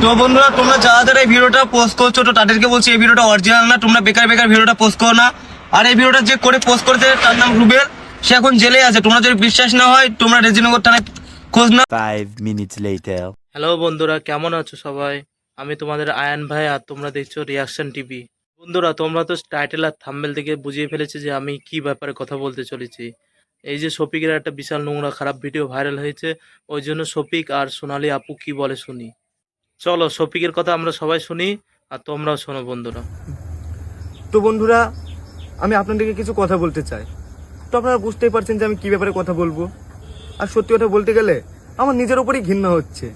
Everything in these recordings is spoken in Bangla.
তো বন্ধুরা, তোমরা যারা যারা এই ভিডিওটা পোস্ট করছো, তো তাদেরকে বলছি এই ভিডিওটা অরিজিনাল না, তোমরা বেকার বেকার ভিডিওটা পোস্ট করো না। আর এই ভিডিওটা যে করে পোস্ট করেছে তার নাম রুবেল, সে এখন জেলে আছে। তোমরা যদি বিশ্বাস না হয় তোমরা রেজিনগর থানায় খোঁজ না। 5 minutes later. হ্যালো বন্ধুরা, কেমন আছো সবাই? আমি তোমাদের আয়ান ভাই, আর তোমরা দেখছো রিয়াকশন টিভি। বন্ধুরা, তোমরা তো টাইটেল আর থাম্বনেল থেকে বুঝিয়ে ফেলেছে যে আমি কি ব্যাপারে কথা বলতে চলেছি। এই যে শফিকের একটা বিশাল নোংরা খারাপ ভিডিও ভাইরাল হয়েছে, ওই জন্য শফিক আর সোনালী আপু কি বলে শুনি। চলো শফিকের কথা আমরা সবাই শুনি, আর তোমরাও শোনো বন্ধুরা। তো বন্ধুরা, আমি আপনাদেরকে কিছু কথা বলতে চাই। তো আপনারা বুঝতেই পারছেন যে আমি কি ব্যাপারে কথা বলবো। আর সত্যি কথা বলতে গেলে আমার নিজের উপরেই ঘৃণা হচ্ছে,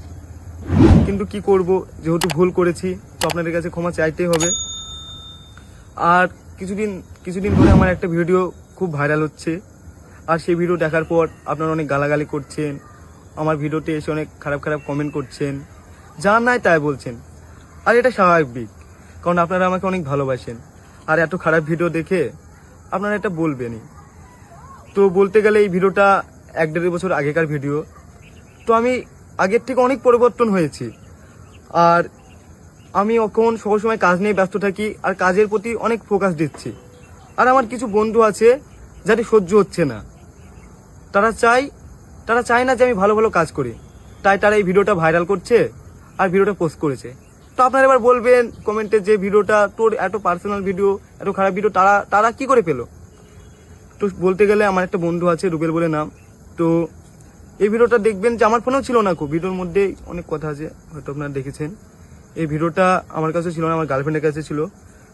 কিন্তু কি করব, যেহেতু ভুল করেছি তো আপনাদের কাছে ক্ষমা চাইতেই হবে। আর কিছুদিন ধরে আমার একটা ভিডিও খুব ভাইরাল হচ্ছে, আর সেই ভিডিও দেখার পর আপনারা অনেক গালাগালি করছেন, আমার ভিডিওতে এসে অনেক খারাপ খারাপ কমেন্ট করছেন, যা নাই তাই বলছেন। আর এটা স্বাভাবিক, কারণ আপনারা আমাকে অনেক ভালোবাসেন। আর এত খারাপ ভিডিও দেখে আপনারা এটা বলবেনই। তো বলতে গেলে এই ভিডিওটা 1-1.5 বছর আগেকার ভিডিও। তো আমি আগের থেকে অনেক পরিবর্তন হয়েছি। আর আমি এখন সবসময় কাজ নিয়ে ব্যস্ত থাকি, আর কাজের প্রতি অনেক ফোকাস দিচ্ছি। আর আমার কিছু বন্ধু আছে যাদের সহ্য হচ্ছে না, তারা চায় না যে আমি ভালো ভালো কাজ করি, তাই তারা এই ভিডিওটা ভাইরাল করছে আর ভিডিওটা পোস্ট করেছে। তো আপনারা এবার বলবেন কমেন্টে যে ভিডিওটা তোর এত পার্সোনাল ভিডিও, এত খারাপ ভিডিও তারা কি করে পেলো। তো বলতে গেলে আমার একটা বন্ধু আছে, রুবেল বলে নাম। তো এই ভিডিওটা দেখবেন যে আমার ফোনেও ছিল না, খুব ভিডিওর মধ্যে অনেক কথা আছে, হয়তো আপনারা দেখেছেন। এই ভিডিওটা আমার কাছে ছিল না, আমার গার্লফ্রেন্ডের কাছে ছিল।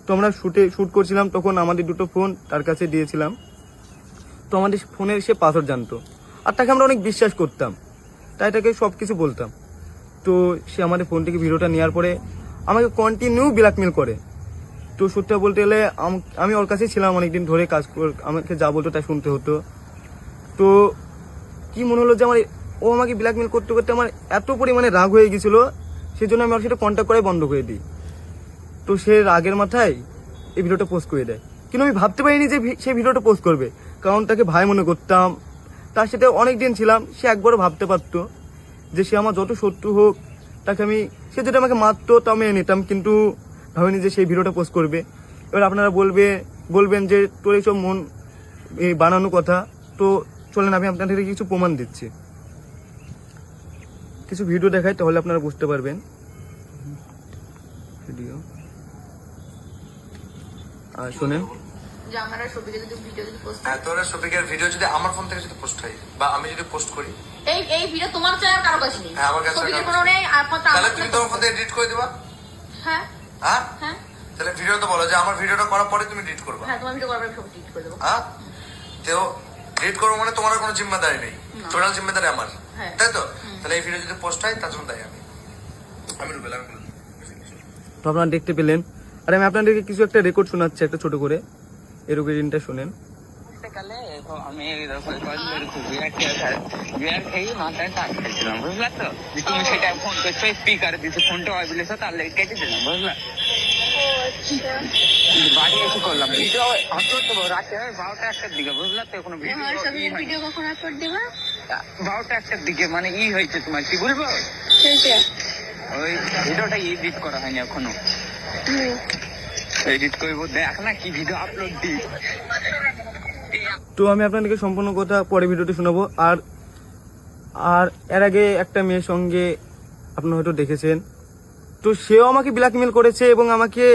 তো আমরা শ্যুট করছিলাম, তখন আমাদের দুটো ফোন তার কাছে দিয়েছিলাম। তো আমাদের ফোনের সে পাসওয়ার্ড জানতো, আর তাকে আমরা অনেক বিশ্বাস করতাম, তাই তাকে সব কিছু বলতাম। তো সে আমাদের ফোন থেকে ভিডিওটা নেওয়ার পরে আমাকে কন্টিনিউ ব্ল্যাকমেল করে। তো সত্যি বলতে গেলে আমি ওর কাছেই ছিলাম অনেকদিন ধরে, আমাকে যা বলতো তাই শুনতে হতো। তো কি মনে হলো যে ও আমাকে ব্ল্যাকমেল করতে করতে আমার এত পরিমাণে রাগ হয়ে গেছিল, সেই জন্য আমি ওর সাথে কন্ট্যাক্ট করাই বন্ধ করে দিই। তো সে রাগের মাথায় এই ভিডিওটা পোস্ট করে দেয়, কিন্তু আমি ভাবতে পারিনি যে সে ভিডিওটা পোস্ট করবে, কারণ তাকে ভাই মনে করতাম, তার সাথে অনেক দিন ছিলাম। সে একবারও ভাবতে পারতো যে সে আমার যত শত্রু হোক, তাকে সে যদি আমাকে মারতো তাও মেনে নিতাম, কিন্তু ভাবিনি যে সেই ভিডিওটা পোস্ট করবে। এবার আপনারা বলবেন যে তোর এইসব মন বানানো কথা। তো চলেন আমি আপনাদের কিছু প্রমাণ দিচ্ছি, কিছু ভিডিও দেখাই, তাহলে আপনারা বুঝতে পারবেন। ভিডিও আর শোনেন। তোরা শফিকের ভিডিও যদি আমার ফোন থেকে যদি পোস্ট হয় বা আমি যদি পোস্ট করি, এই ভিডিও তোমার চ্যানেল কারো কাছে নেই। হ্যাঁ, আমার কাছে কোনো নেই। তাহলে তুমি তোমার ফোন থেকে এডিট করে দিবা। হ্যাঁ হ্যাঁ হ্যাঁ, তাহলে ভিডিও তো বলো যে আমার ভিডিওটা করার পরে তুমি এডিট করবা। হ্যাঁ তোমার ভিডিও করার পরে সব ডিলিট করে দেবো। হ্যাঁ, তো এডিট করবো মানে তোমার কোনো জিম্মেদারি নেই, টোটাল জিম্মেদারি আমার, তাই তো? তাহলে এই ভিডিও যদি পোস্ট হয় তার জন্য দায়ী আমি রুবেল। তো আপনারা দেখতে পেলেন, আর আমি আপনাদেরকে কিছু একটা রেকর্ড শোনাচ্ছি, একটা ছোট করে এই রেকর্ডিংটা শোনেন। আমি মাথায় টাক খেয়েছিলাম, বুঝলা তো? তুমি সেটা ফোন করছো, স্পিকারে দিচ্ছ, ফোনটা হয় বলেছো, তার লেগে কেটে দিলাম, বুঝলা? বাড়ি এসে করলাম ভিডিও আপলোড দেবো রাতে 12টা-1টার দিকে, বুঝলা তো? কোনো ভিডিও কখন আপলোড দেবা? 12টা-1টার দিকে, মানে হয়েছে তোমার, কি বলবো, ওই ভিডিওটা এডিট করা হয়নি এখনো, এডিট করবো, দেখ না কি ভিডিও আপলোড দিই। তো আমি আপনাদেরকে সম্পূর্ণ কথা পরে ভিডিওতে শোনাবো। আর এর আগে একটা মেয়ের সঙ্গে আপনারা হয়তো দেখেছেন, তো সেও আমাকে ব্ল্যাকমেল করেছে এবং আমাকে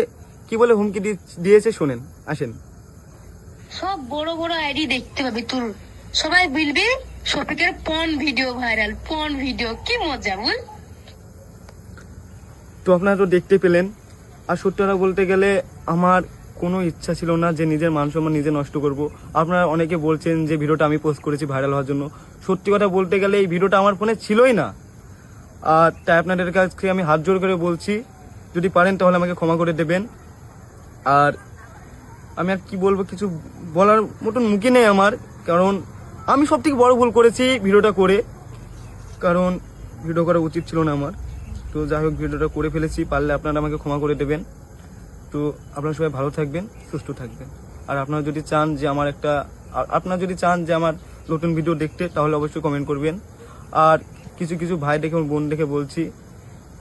কি বলে হুমকি দিয়েছে, শোনেন, আসেন। সব বড় বড় আইডি দেখতে পাবি তোর, সবাই বলবে শফিকের porn video viral, porn video, কি মজা বল। তো আপনারা তো দেখতে পেলেন। আর সত্যি কথা বলতে গেলে আমার কোনো ইচ্ছা ছিল না যে নিজের মান সম্মান নিজে নষ্ট করব। আপনারা অনেকে বলছেন যে ভিডিওটা আমি পোস্ট করেছি ভাইরাল হওয়ার জন্য। সত্যি কথা বলতে গেলে এই ভিডিওটা আমার ফোনে ছিলই না। আর তাই আপনাদের কাছে আমি হাত জোর করে বলছি, যদি পারেন তাহলে আমাকে ক্ষমা করে দেবেন। আর আমি আর কি বলবো, কিছু বলার মতন মুখই নেই আমার, কারণ আমি সব থেকে বড় ভুল করেছি ভিডিওটা করে, কারণ ভিডিও করা উচিত ছিল না আমার। তো যাই হোক, ভিডিওটা করে ফেলেছি, পারলে আপনারা আমাকে ক্ষমা করে দেবেন। তো আপনারা সবাই ভালো থাকবেন, সুস্থ থাকবেন। আর আপনারা যদি চান যে আমার নতুন ভিডিও দেখতে, তাহলে অবশ্যই কমেন্ট করবেন। আর কিছু ভাই দেখে বোন দেখে বলছি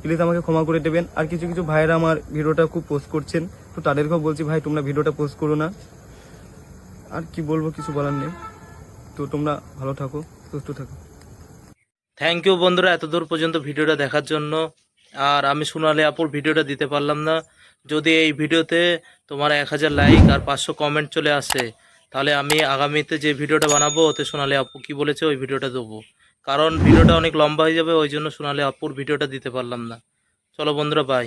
প্লিজ আমাকে ক্ষমা করে দেবেন। আর কিছু কিছু ভাইয়েরা আমার ভিডিওটা খুব পোস্ট করছেন, তো তাদেরকেও বলছি ভাই তোমরা ভিডিওটা পোস্ট করো না। আর কি বলবো, কিছু বলার নেই। তো তোমরা ভালো থাকো, সুস্থ থাকো। থ্যাংক ইউ বন্ধুরা এত দূর পর্যন্ত ভিডিওটা দেখার জন্য। আর আমি সোনালী আপুর ভিডিওটা দিতে পারলাম না। যদি এই ভিডিওতে তোমার 1000 লাইক আর 500 কমেন্ট চলে আসে, তাহলে আমি আগামীতে যে ভিডিওটা বানাবো ওতে সোনালী আপু কি বলেছে ওই ভিডিওটা দেবো। কারণ ভিডিওটা অনেক লম্বা হয়ে যাবে, ওই জন্য সোনালী আপুর ভিডিওটা দিতে পারলাম না। চলো বন্ধুরা, বাই।